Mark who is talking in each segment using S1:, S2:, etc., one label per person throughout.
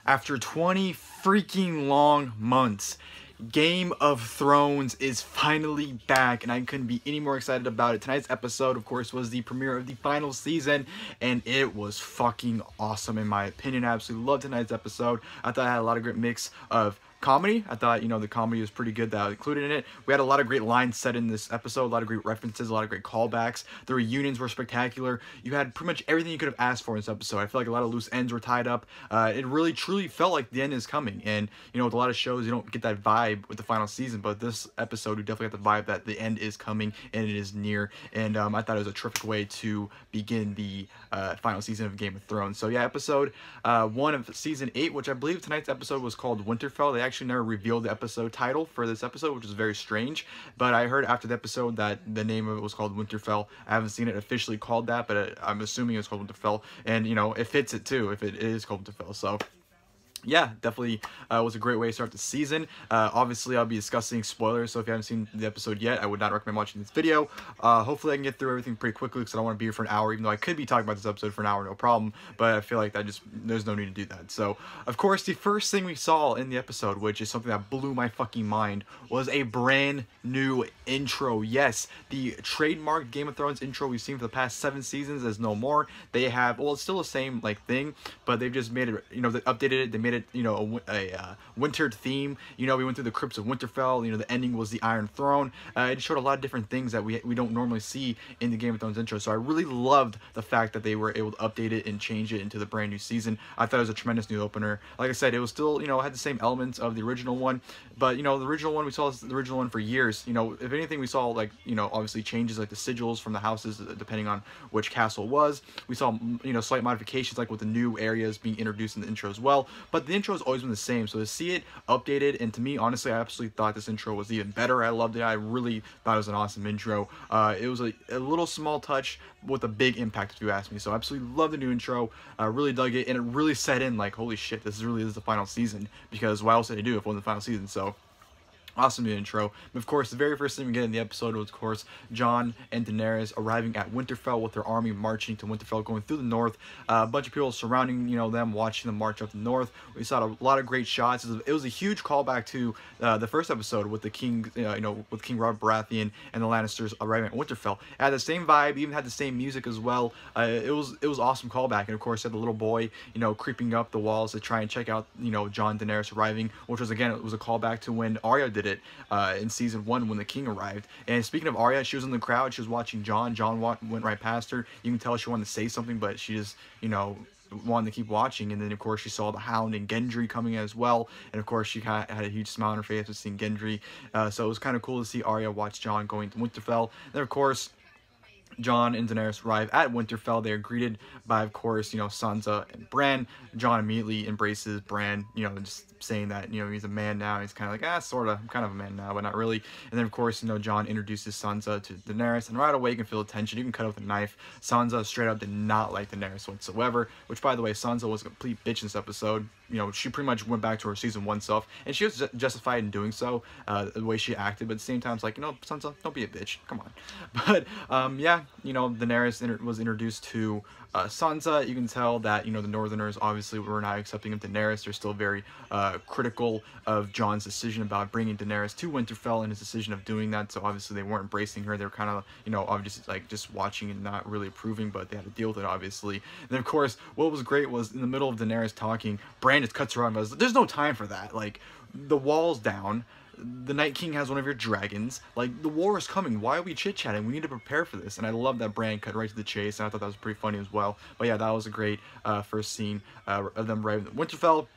S1: After 20 freaking long months, Game of Thrones is finally back, and I couldn't be any more excited about it. Tonight's episode, of course, was the premiere of the final season, and it was fucking awesome in my opinion. I absolutely loved tonight's episode. I thought it had a lot of great mix of comedy. I thought, the comedy was pretty good that I included in it. We had a lot of great lines said in this episode, a lot of great references, a lot of great callbacks. The reunions were spectacular. You had pretty much everything you could have asked for in this episode. I feel like a lot of loose ends were tied up. It really, truly felt like the end is coming. And, with a lot of shows, you don't get that vibe with the final season, but this episode, you definitely got the vibe that the end is coming and it is near. And I thought it was a terrific way to begin the final season of Game of Thrones. So yeah, episode 1 of season 8, which I believe tonight's episode was called Winterfell. They actually never revealed the episode title for this episode, which is very strange, but I heard after the episode that the name of it was called Winterfell. I haven't seen it officially called that, but I'm assuming it's called Winterfell, and it fits it too if it is called Winterfell. So yeah, definitely was a great way to start the season. Obviously, I'll be discussing spoilers, so if you haven't seen the episode yet, I would not recommend watching this video. Hopefully, I can get through everything pretty quickly because I don't want to be here for an hour, even though I could be talking about this episode for an hour, no problem, but I feel like there's no need to do that. So, of course, the first thing we saw in the episode, which is something that blew my fucking mind, was a brand new intro. Yes, the trademark Game of Thrones intro we've seen for the past 7 seasons is no more. They have, well, it's still the same, thing, but they've just made it, they updated it, they made it, a wintered theme. We went through the crypts of Winterfell. The ending was the Iron Throne. It showed a lot of different things that we don't normally see in the Game of Thrones intro. So I really loved the fact that they were able to update it and change it into the brand new season. I thought it was a tremendous new opener. Like I said, it was still, had the same elements of the original one, but the original one, we saw the original one for years. If anything, we saw obviously changes like the sigils from the houses depending on which castle it was. We saw slight modifications like with the new areas being introduced in the intro as well, but the intro has always been the same. So to see it updated, and to me, honestly, I absolutely thought this intro was even better. I loved it. I really thought it was an awesome intro. It was a little small touch with a big impact, if you ask me. So I absolutely love the new intro. I really dug it, and it really set in like, holy shit, this really is the final season, because why else did they do if it wasn't the final season? So awesome new intro. Of course, the very first thing we get in the episode was, of course, Jon and Daenerys arriving at Winterfell with their army marching to Winterfell, going through the north. A bunch of people surrounding, them, watching them march up the north. We saw a lot of great shots. It was a huge callback to the first episode with the king, with King Robert Baratheon and the Lannisters arriving at Winterfell. It had the same vibe, even had the same music as well. It was awesome callback, and of course, had the little boy, creeping up the walls to try and check out, Jon and Daenerys arriving, which was, again, it was a callback to when Arya did it in season 1 when the king arrived. And speaking of Arya, she was in the crowd, she was watching Jon. Jon went right past her. You can tell she wanted to say something, but she just, wanted to keep watching. And then, of course, she saw the Hound and Gendry coming as well, and of course she had a huge smile on her face with seeing Gendry. So it was kind of cool to see Arya watch Jon going to Winterfell. And then, of course, Jon and Daenerys arrive at Winterfell. They are greeted by, of course, Sansa and Bran. Jon immediately embraces Bran, just saying that, he's a man now. He's kind of like, sort of, I'm kind of a man now, but not really. And then, of course, Jon introduces Sansa to Daenerys, and right away you can feel the tension. You can cut it with a knife. Sansa straight up did not like Daenerys whatsoever, which, by the way, Sansa was a complete bitch in this episode. She pretty much went back to her season 1 self, and she was justified in doing so, the way she acted, but at the same time, it's like, Sansa, don't be a bitch, come on. But, yeah, Daenerys was introduced to Sansa. You can tell that, the Northerners obviously were not accepting of Daenerys. They're still very critical of Jon's decision about bringing Daenerys to Winterfell and his decision of doing that, so obviously they weren't embracing her. They were kind of, obviously, like, just watching and not really approving, but they had to deal with it, obviously. And then, of course, what was great was in the middle of Daenerys talking, Bran just cuts her off and goes, there's no time for that. Like, the wall's down. The Night King has one of your dragons. Like, the war is coming. Why are we chit-chatting? We need to prepare for this. And I love that Bran cut right to the chase, and I thought that was pretty funny as well. But yeah, that was a great first scene of them arriving at Winterfell.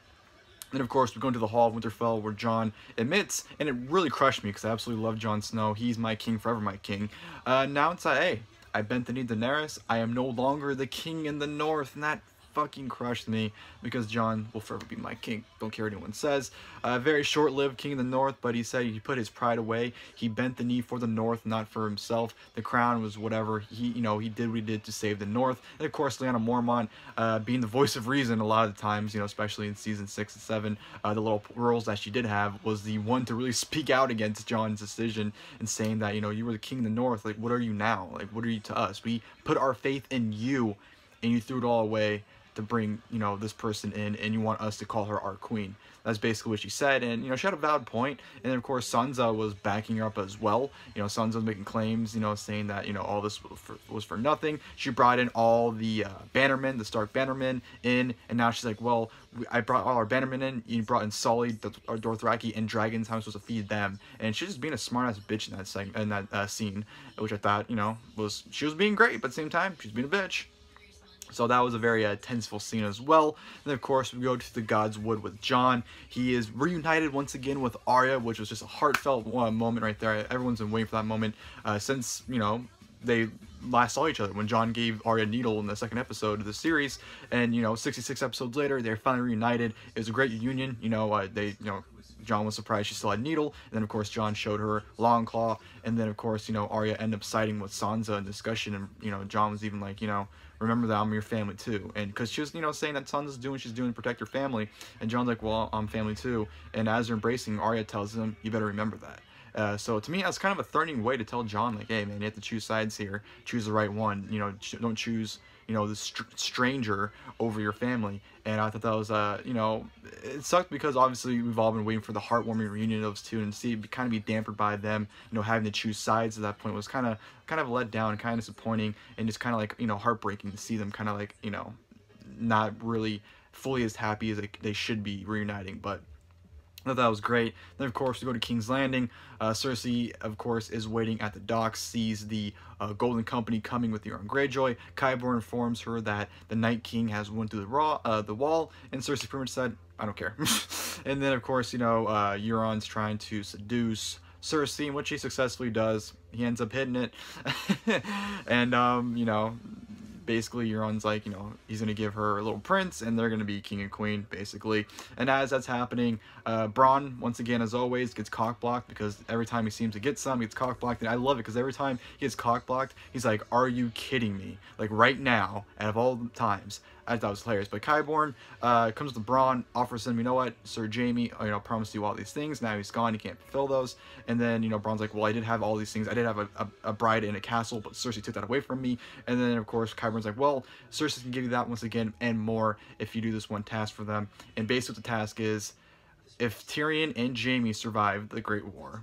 S1: Then, of course, we go into the Hall of Winterfell, where Jon admits, and it really crushed me because I absolutely love Jon Snow. He's my king, forever my king. Now it's like, hey, I bent the knee to Daenerys. I am no longer the king in the north, and that fucking crushed me because Jon will forever be my king. Don't care what anyone says. Very short-lived king of the north, but he said he put his pride away. He bent the knee for the north, not for himself. The crown was whatever. He did what he did to save the north. And of course, Lyanna Mormont, being the voice of reason a lot of the times, especially in season 6 and 7, the little roles that she did have, was the one to really speak out against Jon's decision and saying that, you were the king of the north. Like, what are you now? Like, what are you to us? We put our faith in you, and you threw it all away to bring, you know, this person in, and you want us to call her our queen. That's basically what she said, and, you know, she had a valid point. And then, of course, Sansa was backing her up as well. You know, Sansa was making claims, you know, saying that, you know, all this was for nothing. She brought in all the bannermen, the Stark bannermen in, and now she's like, well, I brought all our bannermen in, you brought in Sully, our Dothraki, and dragons, how am I supposed to feed them? And she's just being a smart-ass bitch in that scene, which I thought, you know, she was being great, but at the same time, she's being a bitch. So that was a very tenseful scene as well. And then, of course, we go to the God's Wood with Jon. He is reunited once again with Arya, which was just a heartfelt moment right there. Everyone's been waiting for that moment since, you know, they last saw each other when Jon gave Arya a needle in the second episode of the series. And, you know, 66 episodes later, they're finally reunited. It was a great reunion. You know, Jon was surprised she still had needle, and then of course Jon showed her Longclaw, and then of course, you know, Arya ended up siding with Sansa in discussion, and, you know, Jon was even like, you know, remember that I'm your family too, and because she was, you know, saying that Sansa's doing what she's doing to protect her family, and Jon's like, well, I'm family too, and as they're embracing, Arya tells him, you better remember that. So to me, that's kind of a threatening way to tell Jon, like, hey man, you have to choose sides here, choose the right one, you know, don't choose, you know, this stranger over your family. And I thought that was, you know, it sucked because obviously we've all been waiting for the heartwarming reunion of those two, and see it kind of be dampened by them, you know, having to choose sides at that point was kind of let down, kind of disappointing, and just kind of like, you know, heartbreaking to see them kind of like, you know, not really fully as happy as they should be reuniting. But I thought that was great. Then, of course, we go to King's Landing. Cersei, of course, is waiting at the docks, sees the Golden Company coming with Euron Greyjoy. Qyburn informs her that the Night King has went through the wall, and Cersei pretty much said, I don't care. And then, of course, you know, Euron's trying to seduce Cersei, which he successfully does. He ends up hitting it. And, you know, basically Euron's like, you know, he's gonna give her a little prince, and they're gonna be king and queen, basically. And as that's happening, Bronn, once again, as always, gets cock-blocked, because every time he seems to get some, he gets cock-blocked. And I love it, because every time he gets cock-blocked, he's like, are you kidding me? Like, right now, out of all the times. I thought it was hilarious. But Qyburn comes to Bronn, offers him, you know what, Sir Jaime, you know, promised you all these things. Now he's gone, he can't fulfill those. And then, you know, Bronn's like, well, I did have all these things. I did have a bride in a castle, but Cersei took that away from me. And then, of course, Qyburn's like, well, Cersei can give you that once again and more if you do this one task for them. And basically what the task is, if Tyrion and Jaime survive the Great War,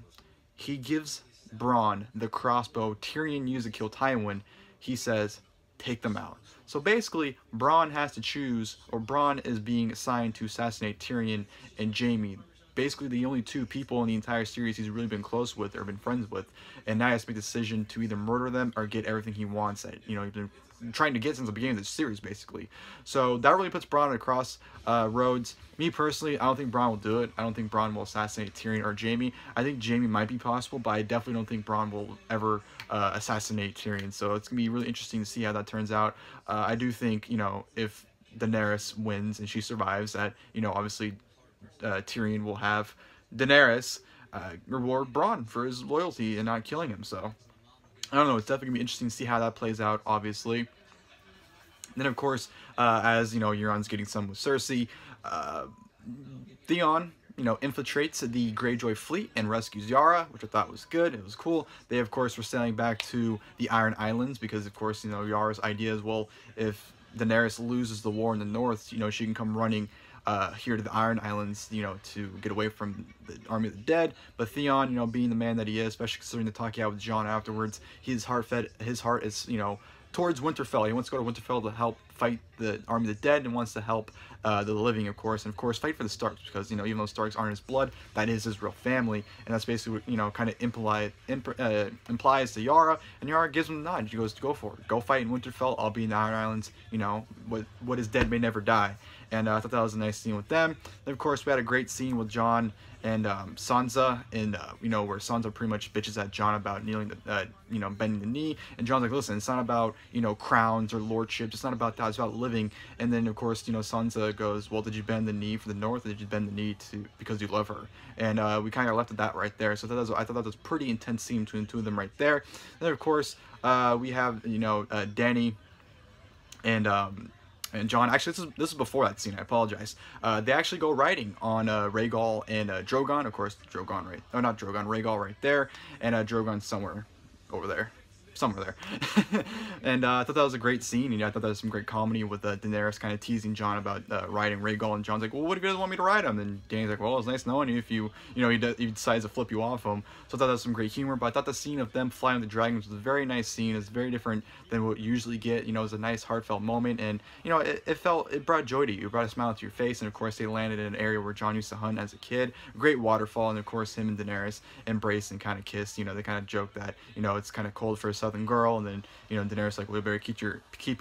S1: he gives Bronn the crossbow Tyrion used to kill Tywin. He says, take them out. So basically, Bronn has to choose, or Bronn is being assigned to assassinate Tyrion and Jaime. Basically, the only two people in the entire series he's really been close with or been friends with, and now he has to make the decision to either murder them or get everything he wants that, you know, he's been trying to get since the beginning of the series, basically. So that really puts Bronn across roads. Me personally, I don't think Bronn will do it. I don't think Bronn will assassinate Tyrion or Jaime. I think Jaime might be possible, but I definitely don't think Bronn will ever assassinate Tyrion. So it's gonna be really interesting to see how that turns out. I do think, you know, if Daenerys wins and she survives, that, you know, obviously Tyrion will have Daenerys reward Bronn for his loyalty and not killing him. So I don't know, it's definitely gonna be interesting to see how that plays out, obviously. And then, of course, as, you know, Euron's getting some with Cersei, Theon, you know, infiltrates the Greyjoy fleet and rescues Yara, which I thought was good. It was cool. They, of course, were sailing back to the Iron Islands because, of course, you know, Yara's idea is, well, if Daenerys loses the war in the north, you know, she can come running here to the Iron Islands, you know, to get away from the army of the dead. But Theon, you know, being the man that he is, especially considering the talk he had with Jon afterwards, his heart is, you know, towards Winterfell. He wants to go to Winterfell to help fight the army of the dead, and wants to help the living, of course, and of course fight for the Starks, because, you know, even though Starks aren't his blood, that is his real family. And that's basically what, you know, kind of implies to Yara, and Yara gives him the nod. She goes, go for it, go fight in Winterfell, I'll be in the Iron Islands, you know, what is dead may never die. And I thought that was a nice scene with them. Then, of course, we had a great scene with Jon and Sansa, and you know, where Sansa pretty much bitches at Jon about kneeling, you know, bending the knee, and Jon's like, listen, it's not about, you know, crowns or lordships, it's not about that, it's about living. And then, of course, you know, Sansa goes, well, did you bend the knee for the North, or did you bend the knee because you love her? And we kind of left at that right there. So I thought that was a pretty intense scene between the two of them right there. And then, of course, we have, you know, Dany and Jon. Actually, this is before that scene, I apologize. They actually go riding on Rhaegal and Drogon. Of course, Drogon, right? Oh, not Drogon, Rhaegal right there. And Drogon's somewhere over there. somewhere there. And I thought that was a great scene. I thought that was some great comedy with Daenerys kind of teasing Jon about riding Rhaegal, and Jon's like, well, what if he doesn't want me to ride him? And Dany's like, well, it's nice knowing you if he decides to flip you off him. So I thought that was some great humor. But I thought the scene of them flying the dragons was a very nice scene. It's very different than what you usually get. It was a nice heartfelt moment, and it brought joy to you. It brought a smile to your face. And of course, they landed in an area where Jon used to hunt as a kid. Great waterfall, and of course, him and Daenerys embrace and kind of kiss. They kind of joke that it's kind of cold for a southern girl, and then Daenerys like, well, better keep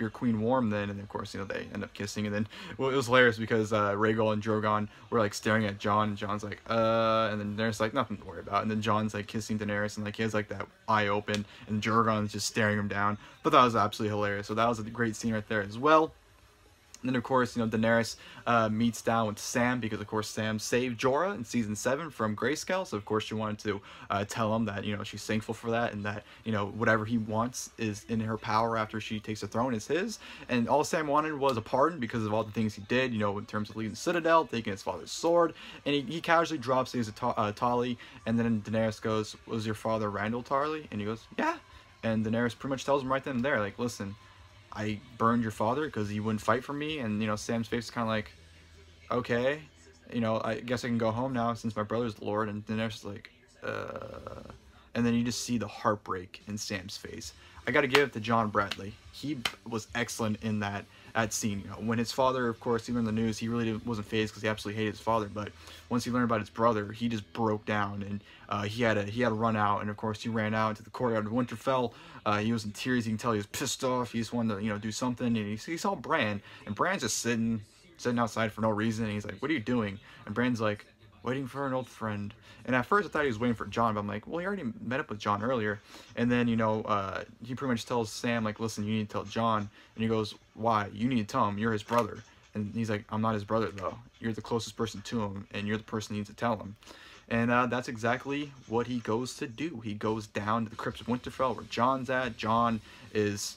S1: your queen warm then. And of course, they end up kissing. And then, well, it was hilarious because Rhaegal and Drogon were like staring at Jon, and Jon's like, and then Daenerys like, nothing to worry about. And then Jon's like kissing Daenerys, and like he has like that eye open, and Drogon's just staring him down. But that was absolutely hilarious. So that was a great scene right there as well. And then, of course, Daenerys meets down with Sam because, of course, Sam saved Jorah in Season 7 from Grayscale. So, of course, she wanted to tell him that, she's thankful for that, and that, whatever he wants is in her power after she takes the throne is his. And all Sam wanted was a pardon because of all the things he did, in terms of leaving the Citadel, taking his father's sword. And he casually drops his Tarly, and then Daenerys goes, was your father Randall Tarly? And he goes, yeah. And Daenerys pretty much tells him right then and there, like, listen, I burned your father because he wouldn't fight for me. And Sam's face is kind of like, okay, I guess I can go home now since my brother's the Lord. And Daenerys is like, and then you just see the heartbreak in Sam's face. I got to give it to John Bradley. He was excellent in that scene. When his father, of course, he learned the news, he really wasn't fazed because he absolutely hated his father. But once he learned about his brother, he just broke down, and he had to run out. And of course, he ran out into the courtyard of Winterfell. He was in tears. You can tell he was pissed off. He just wanted to, do something. And he saw Bran, and Bran's just sitting outside for no reason. And he's like, "What are you doing?" And Bran's like, "Waiting for an old friend." And at first I thought he was waiting for Jon, but I'm like, well, he already met up with Jon earlier. And then, he pretty much tells Sam, like, listen, you need to tell Jon. And he goes, why? You need to tell him. You're his brother. And he's like, I'm not his brother, though. You're the closest person to him, and you're the person who needs to tell him. And that's exactly what he goes to do. He goes down to the crypts of Winterfell where Jon's at. Jon is,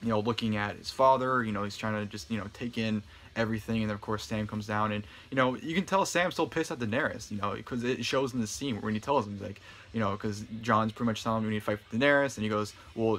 S1: looking at his father. He's trying to just, take in everything. And then, of course, Sam comes down, and you can tell Sam's still pissed at Daenerys, because it shows in the scene when he tells him, he's like, because Jon's pretty much telling him we need to fight for Daenerys, and he goes, well,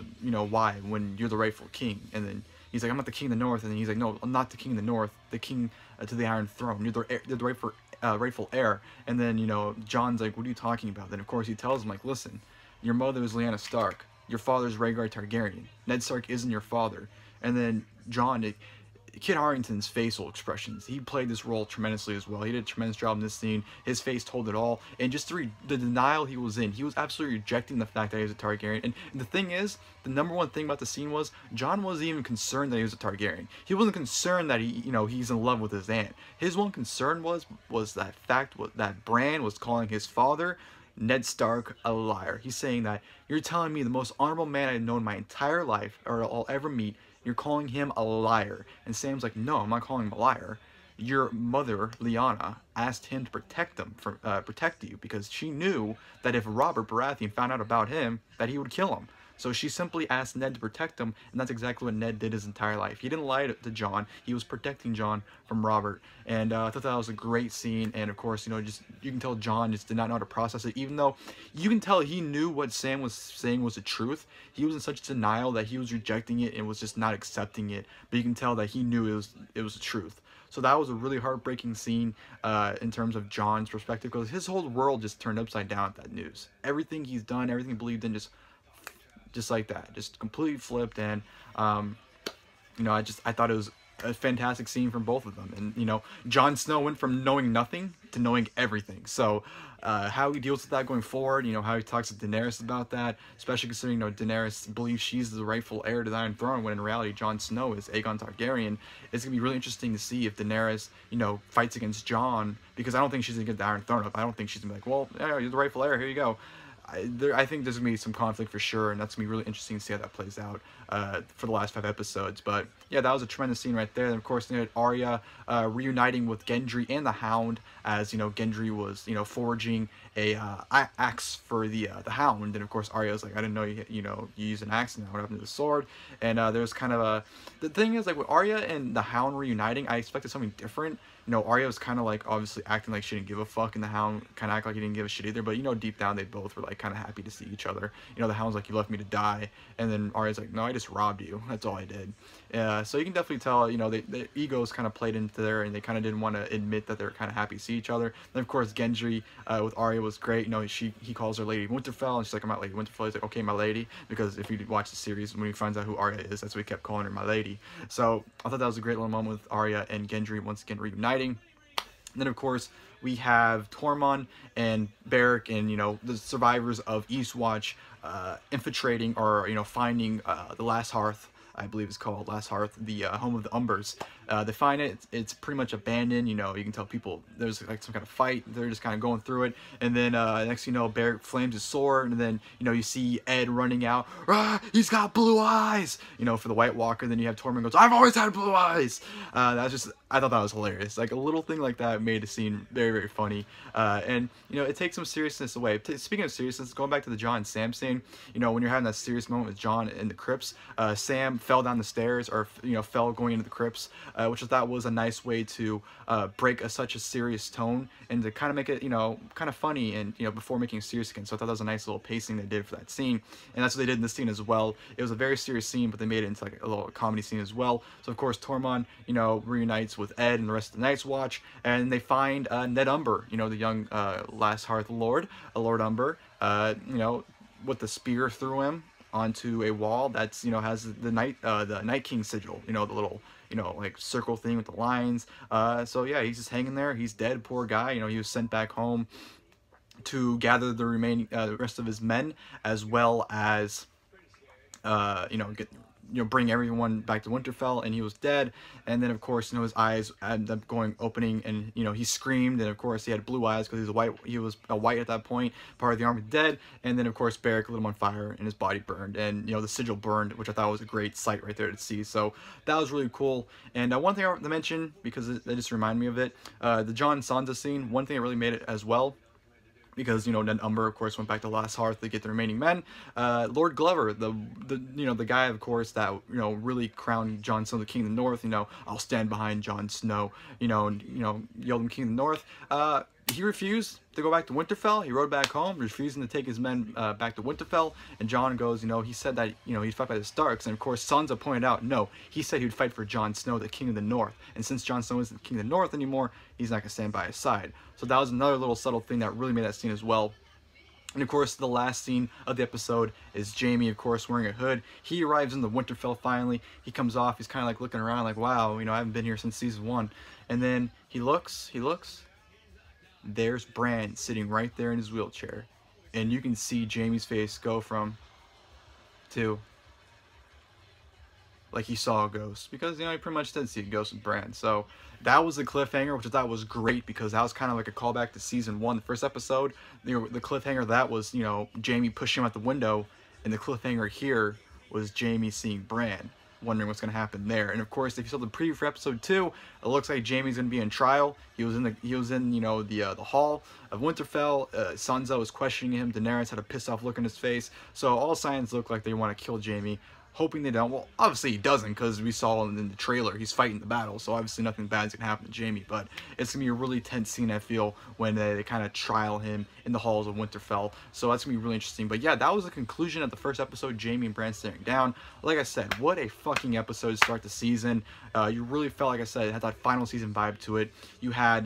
S1: why, when you're the rightful king? And then he's like, I'm not the king of the North. And then he's like, no, I'm not the king of the North, the king to the Iron Throne. You're the rightful heir. And then Jon's like, what are you talking about? Then of course he tells him, like, listen, your mother is Lyanna Stark, your father's Rhaegar Targaryen, Ned Stark isn't your father. And then Jon, Kit Harington's facial expressions, he played this role tremendously as well. He did a tremendous job in this scene. His face told it all. And just the denial he was in, he was absolutely rejecting the fact that he was a Targaryen. And the thing is, the number one thing about the scene was, Jon wasn't even concerned that he was a Targaryen. He wasn't concerned that he's in love with his aunt. His one concern was that fact that Bran was calling his father, Ned Stark, a liar. He's saying that, you're telling me the most honorable man I've known my entire life, or I'll ever meet, you're calling him a liar. And Sam's like, no, I'm not calling him a liar. Your mother, Lyanna, asked him to protect you because she knew that if Robert Baratheon found out about him, that he would kill him. So she simply asked Ned to protect him, and that's exactly what Ned did his entire life. He didn't lie to Jon. He was protecting Jon from Robert. And I thought that was a great scene. And of course, you can tell Jon just did not know how to process it, even though you can tell he knew what Sam was saying was the truth. He was in such denial that he was rejecting it and was just not accepting it. But you can tell that he knew it was the truth. So that was a really heartbreaking scene in terms of Jon's perspective, because his whole world just turned upside down at that news. Everything he's done, everything he believed in, just like that, just completely flipped. And I thought it was a fantastic scene from both of them. And Jon Snow went from knowing nothing to knowing everything. So how he deals with that going forward, how he talks to Daenerys about that, especially considering Daenerys believes she's the rightful heir to the Iron Throne, when in reality Jon Snow is Aegon Targaryen. It's gonna be really interesting to see if Daenerys fights against Jon, because I don't think she's gonna get the Iron Throne up. I don't think she's gonna be like, well, yeah, you're the rightful heir, here you go. I think there's going to be some conflict for sure, and that's going to be really interesting to see how that plays out for the last 5 episodes. But yeah, that was a tremendous scene right there. And of course, you had Arya reuniting with Gendry and the Hound, as Gendry was forging a axe for the Hound, and of course Arya was like, I didn't know you use an axe, and what happened to the sword. And there's kind of a the thing is, like, with Arya and the Hound reuniting, I expected something different. Arya was kind of like obviously acting like she didn't give a fuck, and the Hound kind of act like he didn't give a shit either. But deep down they both were like kind of happy to see each other. The Hound's like, you left me to die, and then Arya's like, no, I just robbed you. That's all I did. So you can definitely tell, the egos kind of played into there, and they kind of didn't want to admit that they're kind of happy to see each other. Then of course Gendry with Arya was great. He calls her Lady Winterfell, and she's like, I'm not Lady Winterfell. He's like, okay, my lady, because if you watch the series, when he finds out who Arya is, that's what he kept calling her, my lady. So I thought that was a great little moment with Arya and Gendry once again reuniting. And then of course we have Tormund and Beric and the survivors of Eastwatch infiltrating, or finding the Last Hearth. I believe it's called Last Hearth, the home of the Umbers. They find it. It's pretty much abandoned. You can tell people there's like some kind of fight. They're just kind of going through it. And then next thing you know, Beric flames his sword. And then you see Ed running out. Ah, he's got blue eyes. For the White Walker. Then you have Tormund goes, I've always had blue eyes. I thought that was hilarious. Like a little thing like that made the scene very, very funny. And it takes some seriousness away. Speaking of seriousness, going back to the Jon and Sam scene. When you're having that serious moment with Jon in the crypts, Sam fell down the stairs, or fell going into the crypts, which I thought was a nice way to break such a serious tone, and to kind of make it kind of funny, and before making it serious again. So I thought that was a nice little pacing they did for that scene, and that's what they did in this scene as well. It was a very serious scene, but they made it into like a little comedy scene as well. So of course Tormund reunites with Ed and the rest of the Night's Watch, and they find Ned Umber, the young Last Hearth Lord, Lord Umber, with the spear through him onto a wall that's has the Night King sigil, the little like circle thing with the lines. So yeah, he's just hanging there. He's dead, poor guy. He was sent back home to gather the remaining the rest of his men, as well as bring everyone back to Winterfell, and he was dead. And then of course his eyes ended up opening, and he screamed, and of course he had blue eyes because he was white at that point, part of the army dead. And then of course Beric lit him on fire and his body burned, and the sigil burned, which I thought was a great sight right there to see. So that was really cool. And one thing I want to mention, because it just reminded me of it, the Jon and Sansa scene, one thing that really made it as well, because Ned Umber of course went back to Last Hearth to get the remaining men. Lord Glover, the guy of course that really crowned Jon Snow the King of the North. I'll stand behind Jon Snow. Yelled him King of the North. He refused to go back to Winterfell. He rode back home, refusing to take his men back to Winterfell. And Jon goes, he said that he'd fight by the Starks. And of course Sansa pointed out, no, he said he'd fight for Jon Snow, the King of the North. And since Jon Snow isn't the King of the North anymore, he's not gonna stand by his side. So that was another little subtle thing that really made that scene as well. And of course, the last scene of the episode is Jaime, of course, wearing a hood. He arrives in the Winterfell finally. He comes off. He's kind of like looking around, like, wow, I haven't been here since season 1. And then he looks. There's Bran sitting right there in his wheelchair, and you can see Jaime's face go from to like he saw a ghost, because he pretty much did see a ghost with Bran. So that was a cliffhanger, which I thought was great, because that was kind of like a callback to season 1, the first episode. The cliffhanger that was Jaime pushing him out the window, and the cliffhanger here was Jaime seeing Bran, wondering what's going to happen there. And of course, if you saw the preview for episode 2, it looks like Jaime's going to be in trial. He was in the hall of Winterfell. Sansa was questioning him. Daenerys had a pissed off look on his face. So all signs look like they want to kill Jaime. Hoping they don't. Well, obviously he doesn't, because we saw in the trailer he's fighting the battle, so obviously nothing bad's gonna happen to Jaime. But it's gonna be a really tense scene, I feel, when they kind of trial him in the halls of Winterfell. So that's gonna be really interesting. But yeah, that was the conclusion of the first episode, Jaime and Bran staring down. Like I said, what a fucking episode to start the season. You really felt, like I said, it had that final season vibe to it. You had,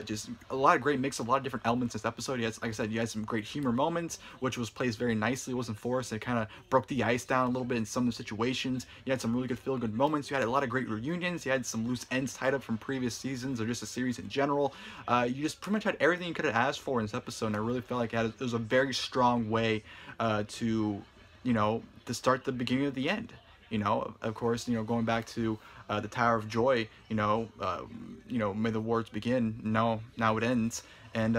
S1: just a lot of great mix of a lot of different elements in this episode. You had, like I said, you had some great humor moments, which was placed very nicely. It wasn't forced. It kind of broke the ice down a little bit in some of the situations. You had some really good feel-good moments. You had a lot of great reunions. You had some loose ends tied up from previous seasons, or just a series in general. You just pretty much had everything you could have asked for in this episode, and I really felt like it was a very strong way to start the beginning of the end. Of course, going back to the Tower of Joy, may the wars begin. No, now it ends. And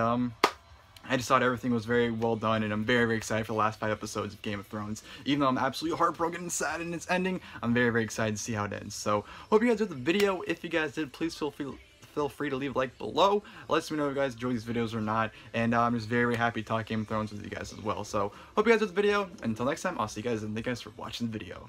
S1: I just thought everything was very well done, and I'm very, very excited for the last 5 episodes of Game of Thrones. Even though I'm absolutely heartbroken and sad in its ending, I'm very, very excited to see how it ends. So, hope you guys enjoyed the video. If you guys did, please feel free to leave a like below. Let me know if you guys enjoy these videos or not, and I'm just very, very happy to talk Game of Thrones with you guys as well. So, hope you guys enjoyed the video, and until next time, I'll see you guys, and thank you guys for watching the video.